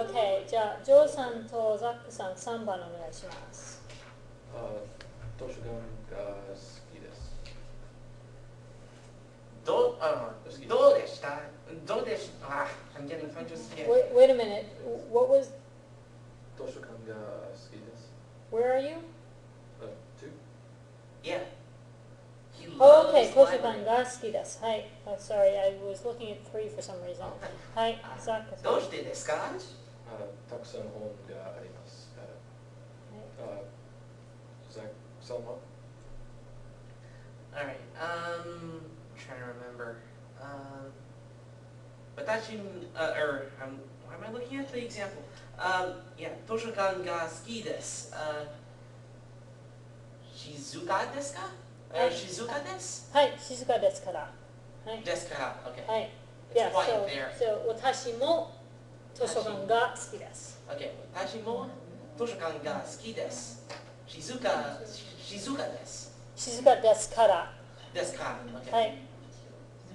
OK、じゃあ、ジョーさんとザックさん、3番お願いします。図書館が好きです。どうでした？どうでした？ I'm getting tongue twisted. Wait a minute. What was? 図書館が好きです。Where are you? Two. Yeah. He Oh, loves OK、図書館 library. が好きです。はい。Sorry, I was looking at 3 for some reason. はい、ザックさん。どうしてですか？たくさん本がありますから。ザックさんは？ Alright, trying to remember. Why am I looking at the example? Yeah, 図書館が好きです。静かですか？静かです。はい、静かですから。はい。ですから、okay. はい。 It's Yeah, quiet there. so 私も図書館が好きです。Okay, 私も図書館が好きです。静かです。静かですから。ですか、okay. はい。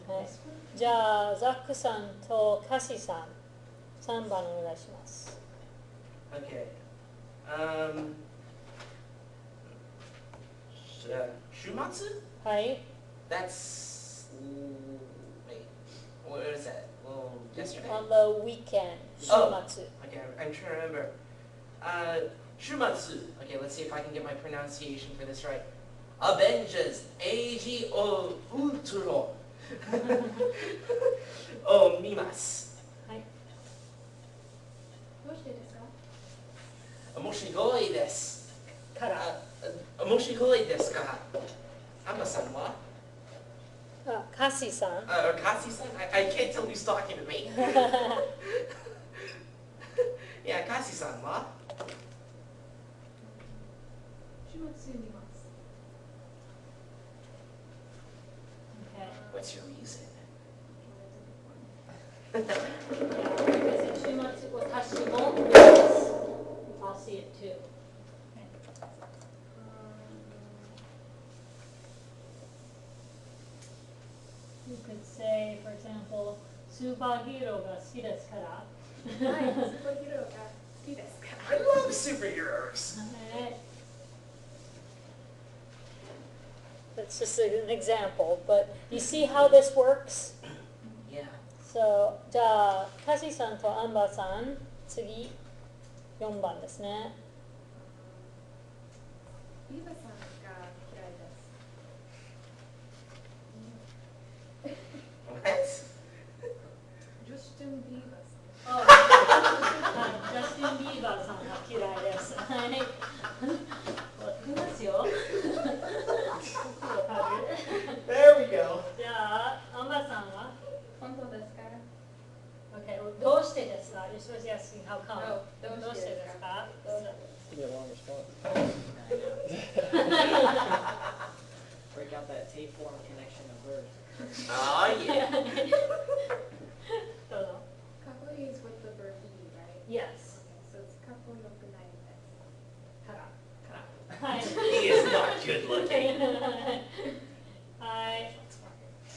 はい。じゃあ、ザックさんとカシさん、3番お願いします。Okay. 週末？はい。That's wait. What is that? Well, yesterday. On the weekend. 週末。Okay, I'm trying to remember. 週末. Okay, let's see if I can get my pronunciation for this right. Avengers Age of Ultron. を見ます。はい。どうしてですか？面白いです。から。面白いですか？アンバさんは？カシさん。カシさん? I can't tell who's talking to me. Yeah, カシさんは？週末見ます。What's your reason? 週末、私も見ます。I'll see it too. You could say, for example, スーパーヒーローが好きですから。はい、スーパーヒーローが好きですか？ I love superheroes. That's just an example, but you see how this works? Yeah. So, じゃあ、カシさんとアンバーさん、次、4番ですね。ビーバさんが嫌いです。What? ジャスティン・ビーバーさん。はい、ジャスティン・ビーバーさんが嫌いです。はい。いますよ。There we go. じゃあ、アンバーさんは？本当ですか？ Okay, どうしてですか？ You're supposed to be asking how come. どうしてですか？ Give me a long response. Break out that tape form connection of verbs. Oh, yeah. どうぞ。かっこいい is with the verb be, right? Yes. Okay, so it's かっこよくないです。から。はい。He is not good looking. Hi.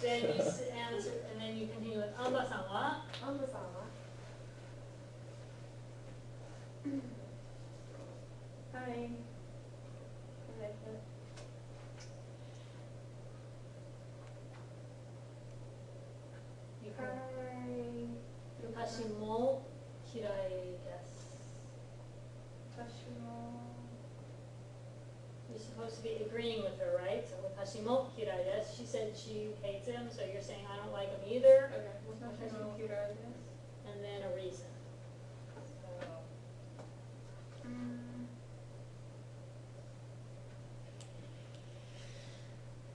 Then you answer, and then you continue with アンバーさんは？アンバさんは？はい。私も嫌いです。私も。You're supposed to be agreeing with her, right? So 私も嫌いです。She said she hates him, so you're saying I don't like him either. Okay. 私も嫌いです。And then a reason. So,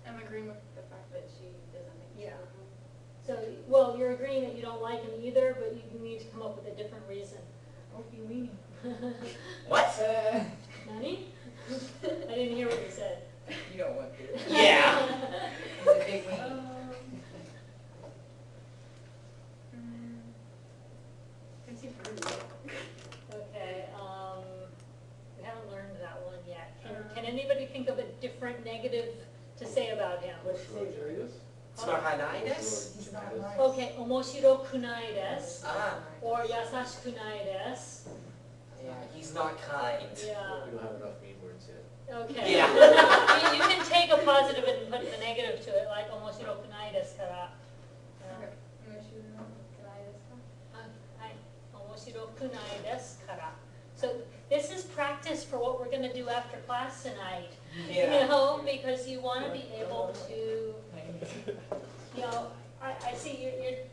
I'm agreeing with the fact that she doesn't make yeah. So, well, you're agreeing that you don't like him either, but you need to come up with a different reason. Okay, weenie. What? Nani? I didn't hear what you said. You don't want to. Yeah. He's a big weenie. Okay, we haven't learned that one yet. Can anybody think of a different negative to say about him? Smahanai desu? He's not nice. Okay, omoshirokunai desu, Ah, or yasashikunai desu. yeah, he's not kind. Yeah, We don't have enough mean words yet. okay. Yeah. You can take a positive and put the negative to it, like omoshirokunai desu kara. Okay. Hai, omoshirokunai desu kara. So this is practice for what we're gonna do after class tonight. You Yeah. know, because you wanna be able to, you know, I see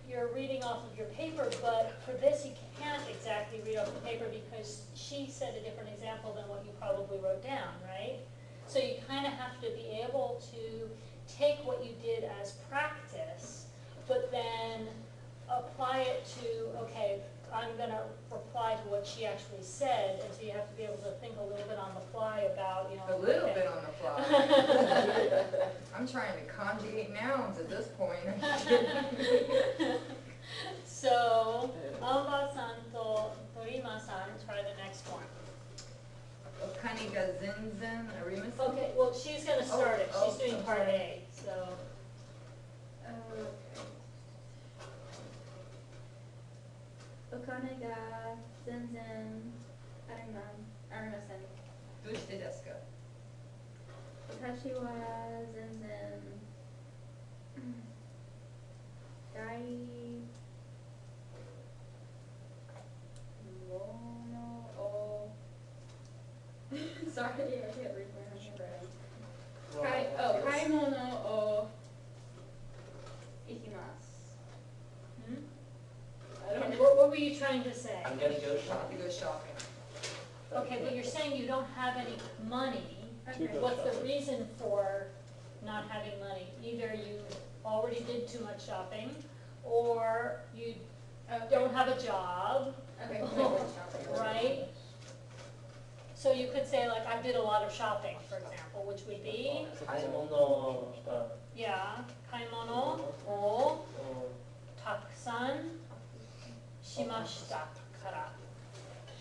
you're reading off of your paper, but for this you can't exactly read off the paper because she said a different example than what you probably wrote down, right? So you kinda have to be able to take what you did as practice, but then apply it to, okay, I'm gonna reply to what she actually said, and so you have to be able to think a little bit on the fly about, you know. A little okay. bit on the fly. I'm trying to conjugate nouns at this point. So, Amba-san to Torima-san, try the next one. Okane ga zenzen arimasen. Okay, well, she's gonna start it, she's doing part sorry. A, so. Okane ga zenzen arimasen. どうしてですか? 私は全然大物を Sorry, I can't read my handwriting. 買い物を行きます. Hmm? I don't know. What were you trying to say? I'm gonna go Have to shopping. go shopping. Okay, but you're saying you don't have any money. Okay. What's the reason for not having money? Either you already did too much shopping, or you don't have a job, Okay, so I went shopping. right? So you could say like, I did a lot of shopping, for example, which would be, 買い物 yeah, kaimono o takusan shimashita kara.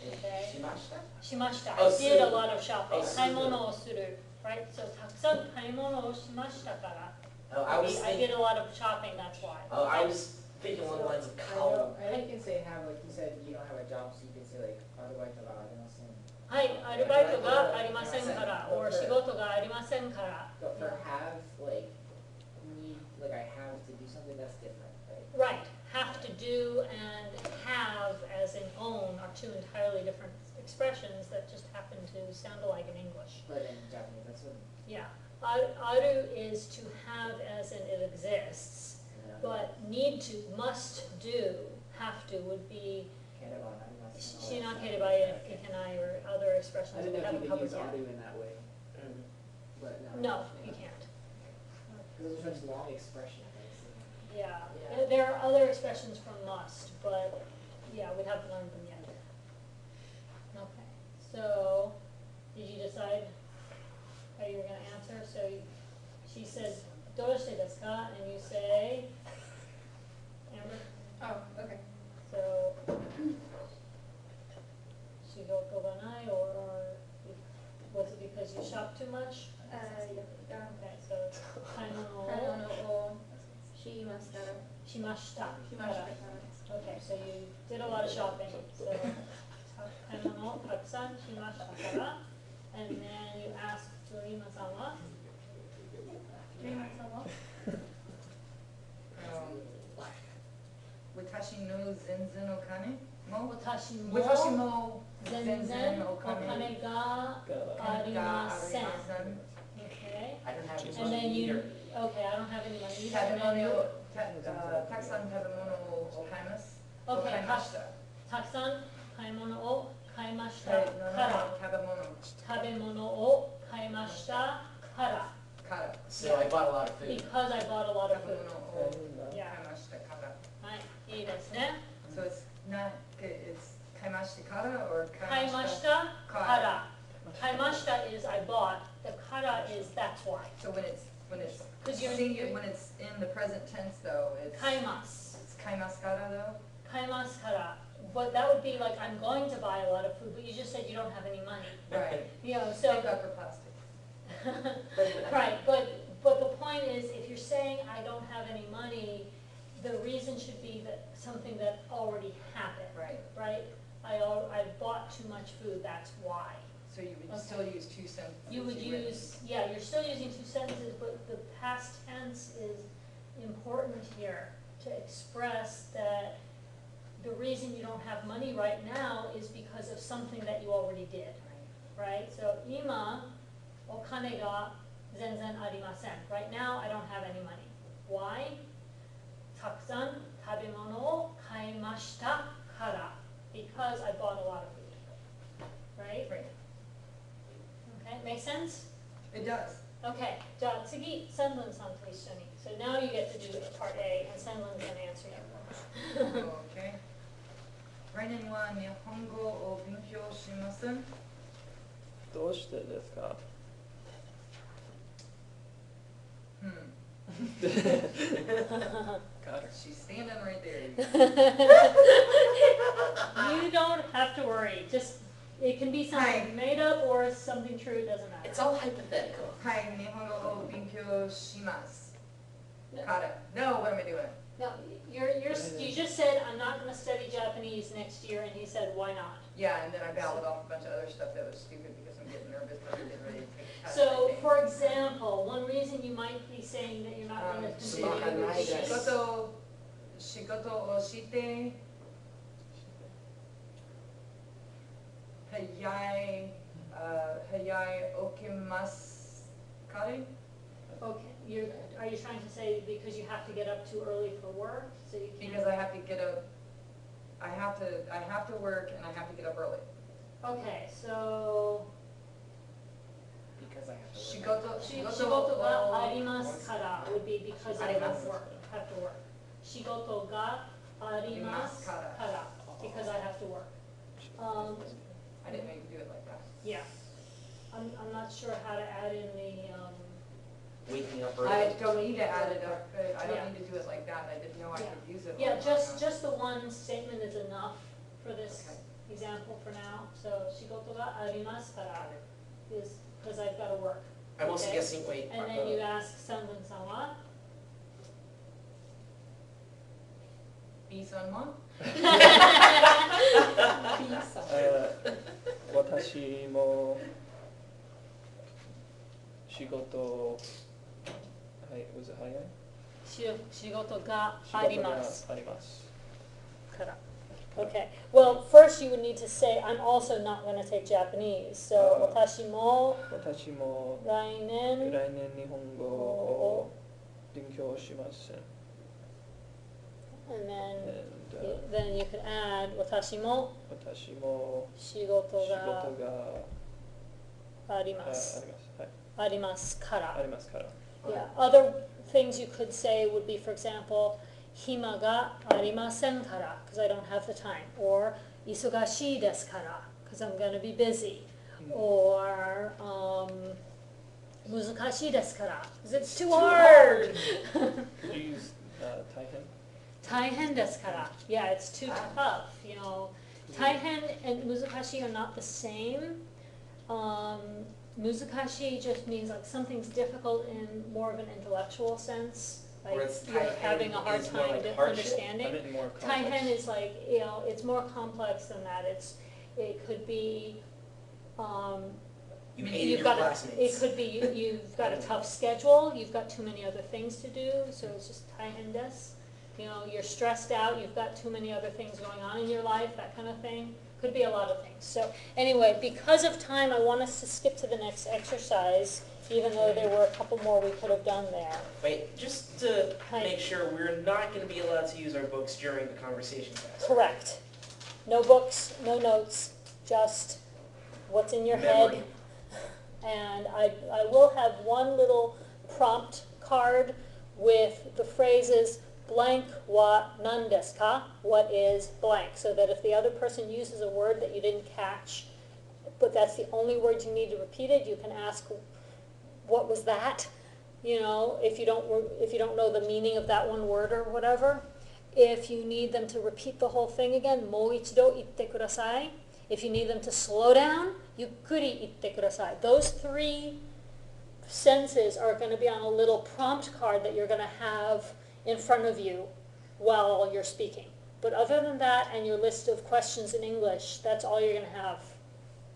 Okay. しました Shimashita, Oh, I did a suru. lot of shopping. Oh, suru. Kaimono o suru, right? So takusan kaimono o shimashita kara. Oh, I was I thinking, did a lot of shopping, that's why. oh, I was thinking along the lines of I kao. know, I think you can say have, like you said, you don't have a job, so you can say like, arubaito ga arimasen. はい、アルバイトがありませんから、or 仕事がありませんから。 But for have, like, need, like I have to do something that's different, right? Right, have to do and have as in own are two entirely different expressions that just happen to sound alike in English. But in Japanese, that's what. Yeah, aru is to have as in it exists, but need to, must do, have to would be Kereba arimasen. shinakereba ikenai or other I expressions that didn't we know if haven't you could covered use yet. aru in that way, Mm. but no. No, you can't. Because those are such long expressions, right? So- Yeah, Yeah. there are other expressions from must, but yeah, we haven't learned them yet. Okay, so did you decide how you were gonna answer? So she says, "Doshite desu ka?" and you say, Amber, Oh, okay. so shigoto ga nai, or was it because you shop too much? Yeah. Okay, so kaimono 買い o 物をしました。 shimashita. しました Okay, so you did a lot of shopping, so, 買い物をたくさんしましたから, and then you ask Dorima-sanは? Dorima-sanは? 私の全然お金も私も私も全然お金がありません。Okay, I don't have any and money then you, either. okay, I don't have any money 食 either, べ and then 物 you, をたくさん食べ物を買います。 okay, 買いました。たくさん買い物を買いましたはい、から、食べ物食べ物を買いましたから、から、 So I bought a lot of food. because I bought a lot of 食べ food. 物を買い Yeah, ましたから。はい、いいですね。 So it's not, it's 買いましたから or 買いましたから。買いました is I bought, the から is that's why. So when it's Because you're, singular, when it's in the present tense though, it's 買います。 it's 買いますから though. 買いますから。But that would be like I'm going to buy a lot of food, but you just said you don't have any money. Right. You know, Take so, out the plastic. right, but but the point is, if you're saying I don't have any money, the reason should be that something that already happened, Right, right? I bought too much food, that's why. so you would Okay. still use 2 sentences. You would written. use, yeah, you're still using 2 sentences, but the past tense is important here to express that the reason you don't have money right now is because of something that you already did, right? So, 今、お金が全然ありません. Right now, I don't have any money. Why? たくさん食べ物を買いましたから. Because I bought a lot of food. Right? Right, Okay, make sense? it does. Okay, じゃあ次、センルンさんと一緒に。So now you get to do part A, and センルン is going to answer your question. Okay. 来年は日本語を勉強します。どうしてですか？ Got her. She's standing right there. You don't have to worry. Just, it can be Hi. something made up or something true, it doesn't matter. It's all hypothetical. はい、日本語を勉強します。Got it. No, what am I doing? No, you just said, I'm not going to study Japanese next year, and he said, why not? Yeah, and then I battled off a bunch of other stuff that was stupid because I'm getting nervous but I'm getting ready to take a test. So, for example, one reason you might be saying that you're not going to continue Sumaka would be- nai desu. 仕事をして早い起きますかね Okay, are you trying to say because you have to get up too early for work, so you can't? Because I have to get up, I have to work and I have to get up early. Okay, so, Because I have to 仕 work. 事 shigoto ga を arimasu kara would be because I have Arimasu. work, have to work. Shigoto ga arimasu kara, because I have to work. I didn't know you could do it like that. Yeah. I'm not sure how to add in the, Waking up early. I don't need to add it up, I Yeah. don't need to do it like that, I didn't know I Yeah. could use it. yeah, like just that. the one statement is enough for this Okay. example for now. So, shigoto ga arimasu kara is because I've got to work. I'm also Okay. guessing, wait. And then you ask Sangun-san wa? B-san wa? 私も仕事、はい、was it 早い？仕事があります。あります。 Okay. Well, first you would need to say, I'm also not going to take Japanese. So, 私も私も来年、来年日本語を勉強しません。 and then, And, then you could add, 私も私も仕事仕事ががあります。はい、ありますから。ありますから。 Yeah. Other things you could say would be, for example, 暇がありませんから because I don't have the time. Or 忙しいですから because I'm going to be busy. Or 難しいですから because it's too hard. Could you use 大変？大変ですから. Yeah, it's too tough, you know. 大変 and 難しい are not the same. 難しい just means like something's difficult in more of an intellectual sense. Like Whereas you're taihen having a hard is more time like hardship. understanding. I meant more Taihen complex. is like, you know, it's more complex than that. It could be, You hated you've your got classmates. it could be you've got a tough schedule, you've got too many other things to do, so it's just taihen desu. You know, you're stressed out, you've got too many other things going on in your life, that kind of thing. Could be a lot of things. So anyway, because of time, I want us to skip to the next exercise, even though there were a couple more we could have done there. Wait, just to Hi. make sure, we're not going to be allowed to use our books during the conversation class. Correct. No books, no notes, just what's in your Memory. head. And I will have one little prompt card with the phrases blank wa nan desu ka? What is blank? So that if the other person uses a word that you didn't catch, but that's the only word you need to repeat it, you can ask, what was that? You know, if you don't know the meaning of that one word or whatever. If you need them to repeat the whole thing again, もう一度言ってください. If you need them to slow down, ゆっくり言ってください. Those three sentences are going to be on a little prompt card that you're going to have in front of you while you're speaking. But other than that, and your list of questions in English, that's all you're going to have.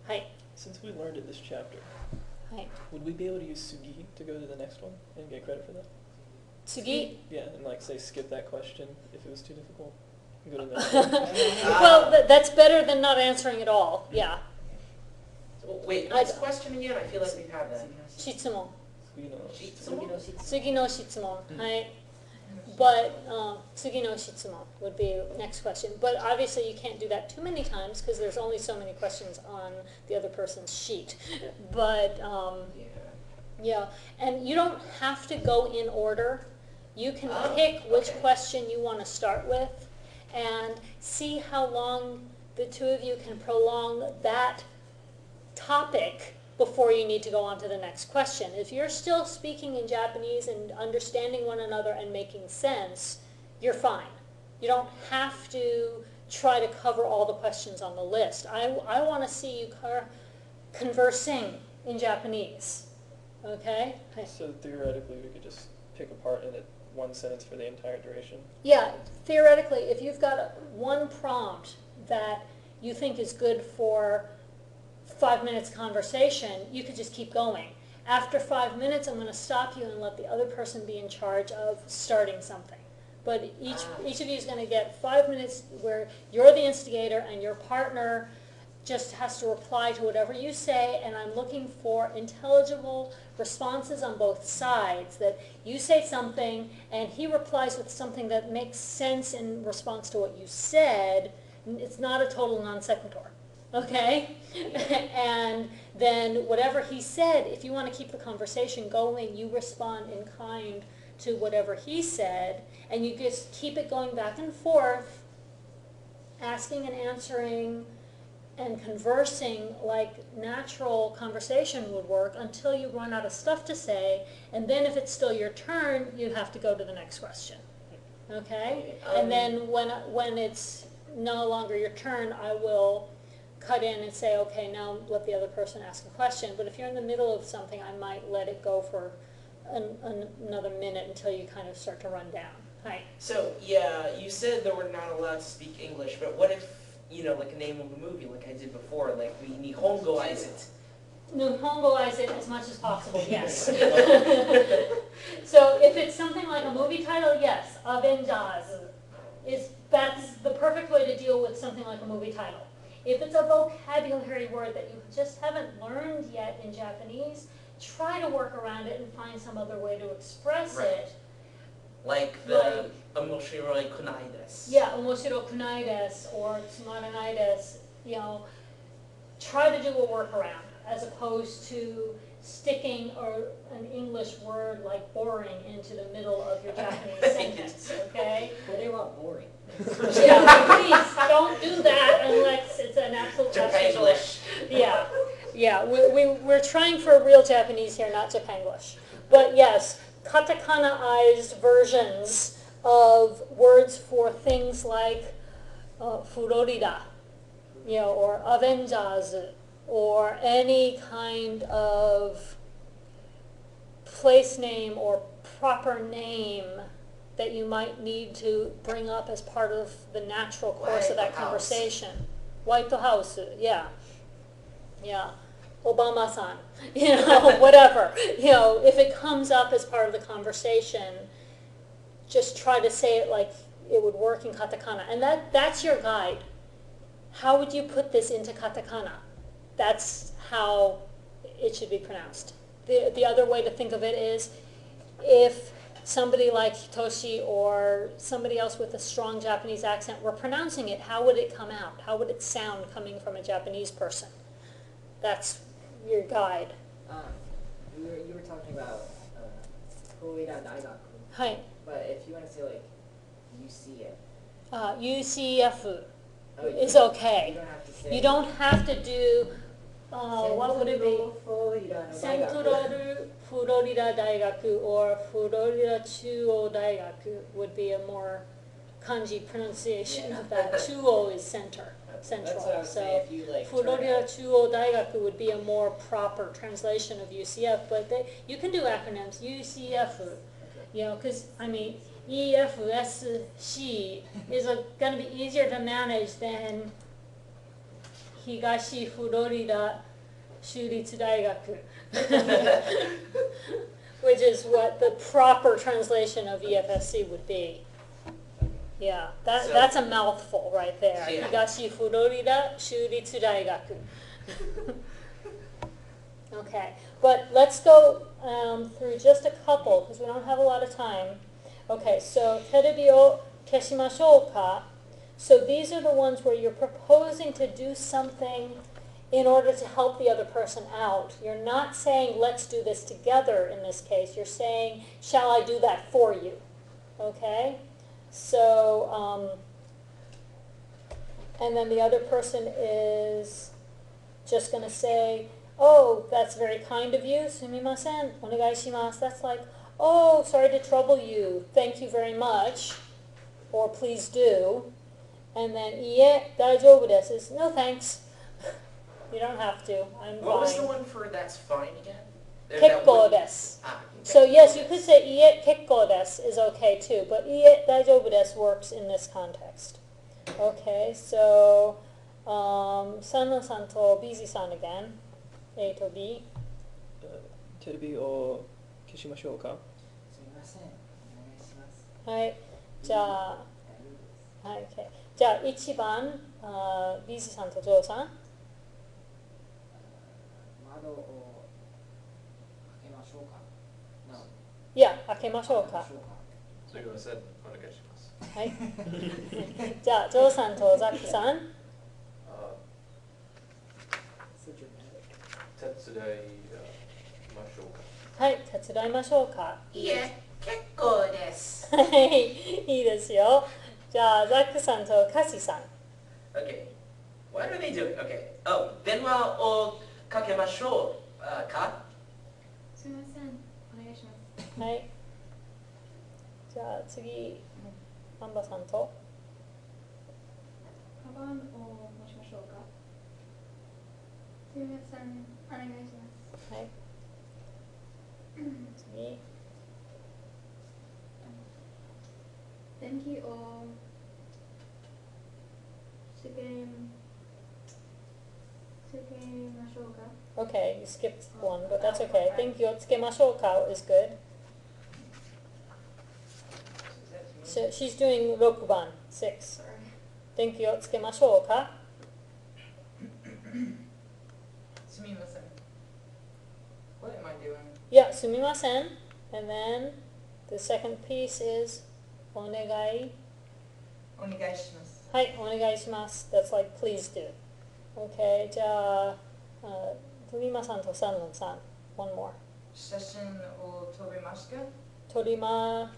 Hi. Since we learned in this chapter, Hi. would we be able to use sugi to go to the next one and get credit for that? Tsugi. Yeah, and like say skip that question if it was too difficult. And go to the next one. Well, that's better than not answering at all. Yeah. Wait, what's the question again? I feel like we've had that. Shitsumon. Sugi no. Tsugi no shitsumon. Hi. But tsugi no shitsumon would be next question. But obviously you can't do that too many times because there's only so many questions on the other person's sheet. But yeah, and you don't have to go in order. You can pick which question you want to start with and see how long the two of you can prolong that topic before you need to go on to the next question. If you're still speaking in Japanese and understanding one another and making sense, you're fine. You don't have to try to cover all the questions on the list. I want to see you conversing in Japanese. Okay? So theoretically, we could just pick apart in it one sentence for the entire duration. Yeah, theoretically, if you've got one prompt that you think is good for 5 minutes conversation, you could just keep going. After 5 minutes, I'm going to stop you and let the other person be in charge of starting something. But each of you is going to get 5 minutes where you're the instigator and your partner just has to reply to whatever you say, and I'm looking for intelligible responses on both sides, that you say something and he replies with something that makes sense in response to what you said. It's not a total non sequitur. Okay? And then whatever he said, if you want to keep the conversation going, you respond in kind to whatever he said, and you just keep it going back and forth, asking and answering and conversing like natural conversation would work until you run out of stuff to say, and then if it's still your turn, you have to go to the next question. Okay? And then when it's no longer your turn, I will cut in and say, okay, now let the other person ask a question. But if you're in the middle of something, I might let it go for another minute until you kind of start to run down. Hi. So, yeah, you said that we're not allowed to speak English, but what if, like a name of a movie, like I did before, like we Nihongoize it? Nihongoize it as much as possible, yes. So if it's something like a movie title, yes, Avengers that's the perfect way to deal with something like a movie title. If it's a vocabulary word that you just haven't learned yet in Japanese, try to work around it and find some other way to express it. Like the omoshiroi kunai desu. Yeah, omoshiro kunai desu or tsumaranai desu. Try to do a workaround as opposed to sticking an English word like boring into the middle of your Japanese sentence, okay? Well, they want boring. Yeah, please don't do that unless it's an absolute Japanglish. Yeah. We're trying for real Japanese here, not Japanglish. But yes, katakana-ized versions of words for things like Florida, or Avengers, or any kind of place name or proper name that you might need to bring up as part of the natural course of that conversation. White House, yeah. Obama-san, whatever. If it comes up as part of the conversation, just try to say it like it would work in katakana. And that's your guide. How would you put this into katakana? That's how it should be pronounced. The other way to think of it is if somebody like Hitoshi or somebody else with a strong Japanese accent were pronouncing it, how would it come out? How would it sound coming from a Japanese person? That's your guide. You were talking about Koida Daigaku. Hi. But if you want to say like UCF. UCF is okay. You don't have to say. You don't have to do, what would it be? Central Florida Daigaku or Florida Chuo Daigaku would be a more kanji pronunciation of that. Chuo is center. Central. That's what I was So saying, if you like. Florida Chuo Daigaku would be a more proper translation of UCF, but you can do acronyms, UCF, you know, because, I mean, EFSC is going to be easier to manage than Higashi Florida Shuritsu Daigaku, which is what the proper translation of EFSC would be. Yeah, So- that's a mouthful right there. Yeah. Higashi Florida Shuritsu Daigaku. Okay, but let's go through just a couple because we don't have a lot of time. Okay, so terebi o keshimashou ka. So these are the ones where you're proposing to do something in order to help the other person out. You're not saying, let's do this together in this case. You're saying, shall I do that for you? Okay? So, and then the other person is just going to say, oh, that's very kind of you. Sumimasen, onegai shimasu. That's like, oh, sorry to trouble you. Thank you very much. Or please do. And then, ie, daijoubu desu is, no thanks. You don't have to. I'm fine. What was the one for that's fine again? That Kekko would- desu. Ah, So kekko yes, you desu. could say ie kekko desu is okay too, but ie daijoubu desu works in this context. Okay, so Sano-san to Busy-san again. A to B. テレビを消しましょうか。すみません、お願いします。はい。じゃあ、大丈夫です。はい、OK。じゃあ1番、Busy-さんとジョーさん。窓を開けましょうか。No. いや、開けましょうか。 So you're gonna say, onegaishimasu. はい。じゃあ、ジョーさんとザックさん。So dramatic. 手伝いましょうか。はい、手伝いましょうか。いえ、結構です。はい、いいですよ。じゃあ、ザックさんとカシさん。 Okay. What are they doing? Okay. Oh, 電話をかけましょうか。すみません、お願いします。はい。じゃあ次、アンバさんと。カバンを持ちましょうか。すみません、お願いします。はい。次、電気をつけましょうか。 Okay, you skipped one, but that's okay. 電気をつけましょうか is good. So she's doing 6番、6. Sorry. 電気をつけましょうか。すみません。What am I doing? Yeah, すみません. And then the second piece is お願い。お願いします。はい、お願いします。That's like please do. Okay, じゃあ、トリマさんとサンロンさん。One more. 写真を撮りますか？撮りま、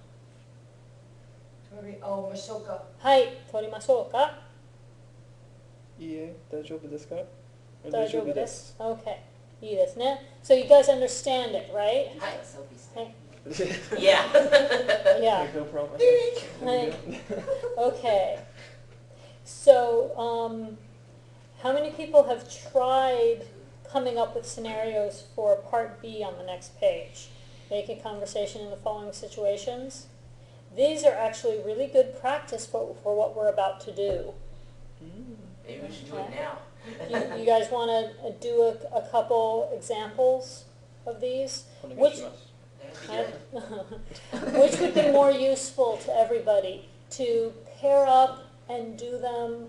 ましょうか。はい、撮りましょうか。いいえ、大丈夫ですか。大丈夫です。Okay. いいですね。So you guys understand it, right? Hi. Selfie stick. はい。 Yeah. Yeah. No problem. はい。Okay. So, how many people have tried coming up with scenarios for part B on the next page? Make a conversation in the following situations. These are actually really good practice for what we're about to do. Maybe we should do it now. You guys want to do a couple examples of these? お願い Which します。 That'd be good. Which would be more useful to everybody? To pair up and do them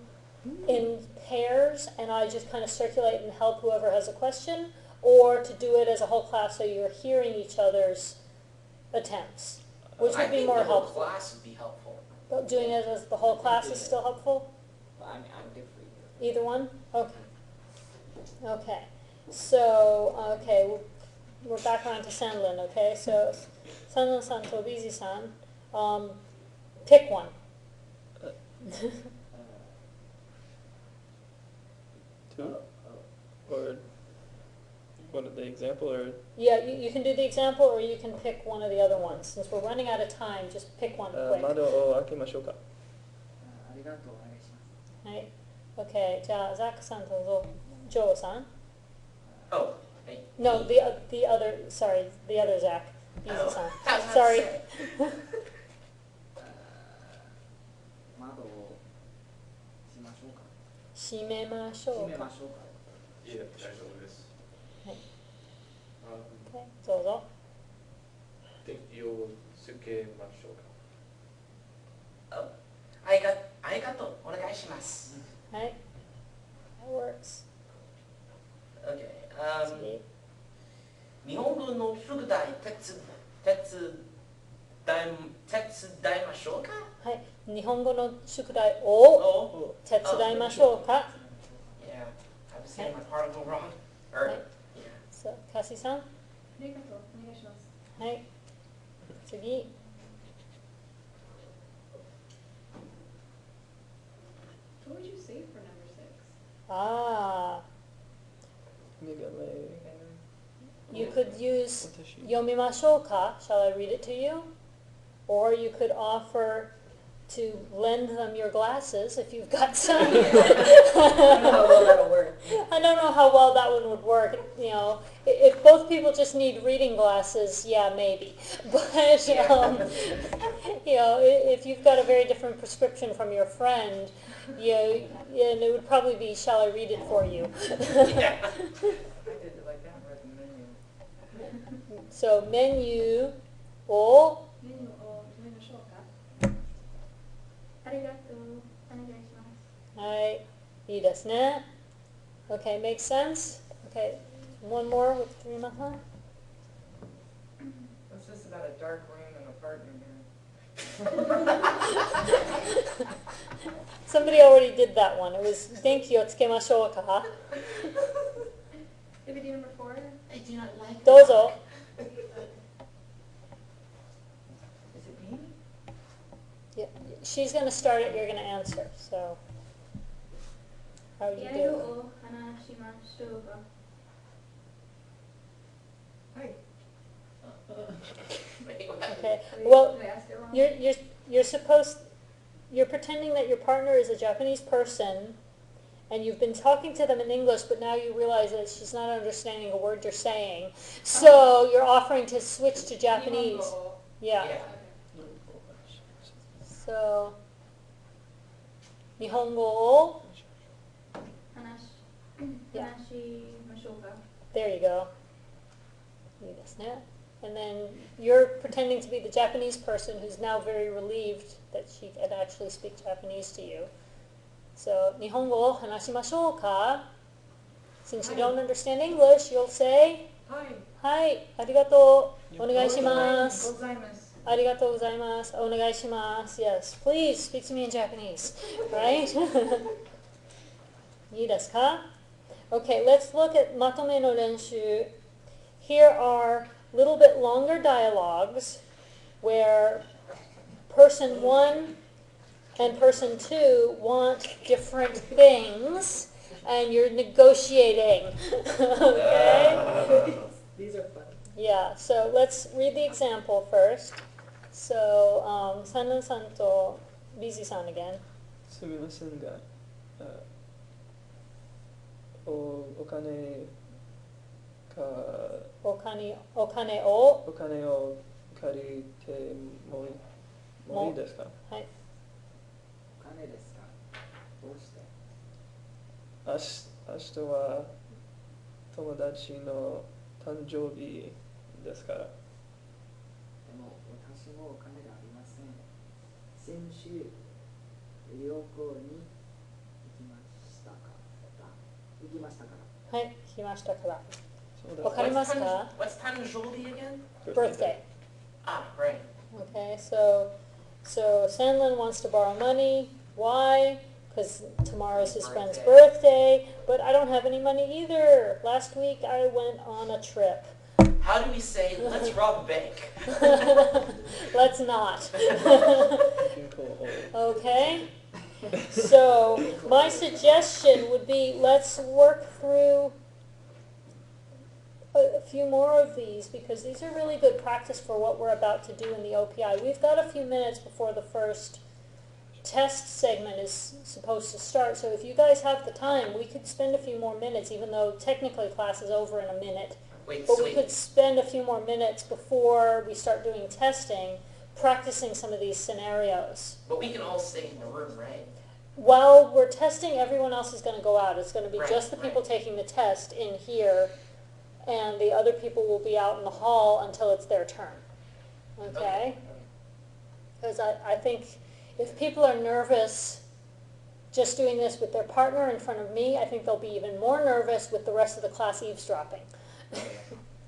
in pairs and I just kind of circulate and help whoever has a question, or to do it as a whole class so you're hearing each other's attempts? Which I would be think more the whole helpful? class would be helpful. But doing it as the whole class is still helpful? I'm good for you. Either one? Okay. Okay. So, okay, we're back around to Sandlin, okay? So, Sandlin-san to Obizi-san, pick one. Two? Or what the example or Yeah, you can do the example or you can pick one of the other ones. Since we're running out of time, just pick one quick. 窓を開けましょうか。ありがとう、お願いします。はい。Okay, じゃあ、ザックさんとジョーさん。 Oh, hey. No, the other, sorry, the other Zach. Easy さん。 I was about to Sorry. say. 窓をしましょうか。閉めましょ閉うか。めましょうか。いえ、大丈夫です。はい Um, Okay, どうぞ。電気をつけましょうか。ありがとう。お願いします。はい。That works. Okay. 次。日本語の宿題手伝いましょうか。はい。日本語の宿題を Oh, 手伝いましょうか。 yeah. I was saying my particle wrong. Or, Right. yeah. そう、カシさん。ありがとう。お願いします。はい。次。 What would you say for number 6? ああ。You could use 私読みましょうか? Shall I read it to you? Or you could offer to lend them your glasses if you've got some. I don't know how well that'll work. I don't know how well that one would work. You know, if both people just need reading glasses, yeah, maybe. But you know, if you've got a very different prescription from your friend, and it would probably be, shall I read it for you? Yeah. I did it like that, read the menu. So menu をメニューを読みましょうか。ありがとう。お願いします。はい、いいですね。Okay, makes sense? Okay, one more with three maha. It's just about a dark room and a partner here. Somebody already did that one. It was 電気をつけましょうか? Did we do number 4? I do not like どうぞ。 Is it me? Yeah, she's going to start it, you're going to answer. So, how do you や do る it? を話しましょうか。はい。 Wait, what? Okay. Wait, Well, did I ask it wrong? you're pretending that your partner is a Japanese person, and you've been talking to them in English, but now you realize that she's not understanding a word you're saying. So you're offering to switch to Japanese. 日本語を Yeah. Yeah. So, 日本語を話し Yeah. 話しましょうか。 There you go. いいですね. And then you're pretending to be the Japanese person who's now very relieved that she can actually speak Japanese to you. So, 日本語を話しましょうか? Since you don't understand English, you'll say, はい。はい、ありがとう。お願いします。ございます。ありがとうございます。お願いします。Yes, please speak to me in Japanese. Right? いいですか? Okay, let's look at まとめの練習. Here are a little bit longer dialogues where person 1 and person 2 want different things and you're negotiating. Okay? These are fun. Yeah, so let's read the example first. So, Sanan-san to Busy-san again. すみませんが、お金お金を、借りてもいいですか? はい、お金ですか? どうして? 明日は友達の誕生日ですから. でも私もお金がありません。先週旅行に行きましたから。はい、来ましたから。そうですわかりますか? What's Tanjoli again? Birthday. Ah, right. Okay, so Sandlin wants to borrow money. Why? Because tomorrow's his friend's birthday, but I don't have any money either. Last week I went on a trip. How do we say, let's rob a bank? Let's not. Okay? So my suggestion would be let's work through a few more of these because these are really good practice for what we're about to do in the OPI. We've got a few minutes before the first test segment is supposed to start. So if you guys have the time, we could spend a few more minutes, even though technically class is over in a minute. Wait, But so we wait, could spend a few more minutes before we start doing testing, practicing some of these scenarios. but we can all stay in the room, right? While we're testing, everyone else is going to go out. It's going to be Right, just the people right. taking the test in here, and the other people will be out in the hall until it's their turn. Okay? Because I think if people are nervous just doing this with their partner in front of me, I think they'll be even more nervous with the rest of the class eavesdropping.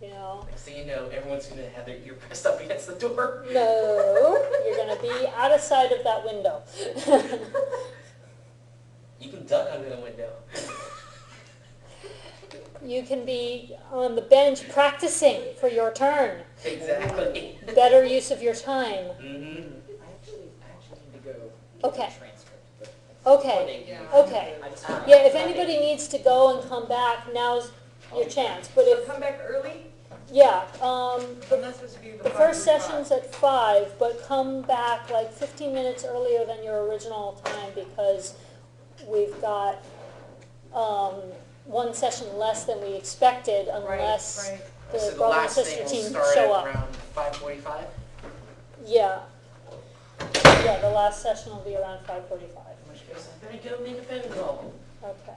You know? Next thing you know, everyone's gonna have their ear pressed up against the door. No, you're going to be out of sight of that window. You can duck under the window. You can be on the bench practicing for your turn. Exactly. Better use of your time. Mm-hmm. I actually need to go get Okay. the transcript. But Okay, Yeah. okay. I just Yeah, if anybody needs to go and come back, now's your chance. But So if, come back early? yeah, I'm the not supposed to be the the first session's at 5, but come back like 15 minutes earlier than your original time because we've got one session less than we expected unless Right. the So the brother and last thing sister will team start show at up. around 5:45. Yeah. Yeah, the last session will be around 5:45. I better go make a phone call. Okay.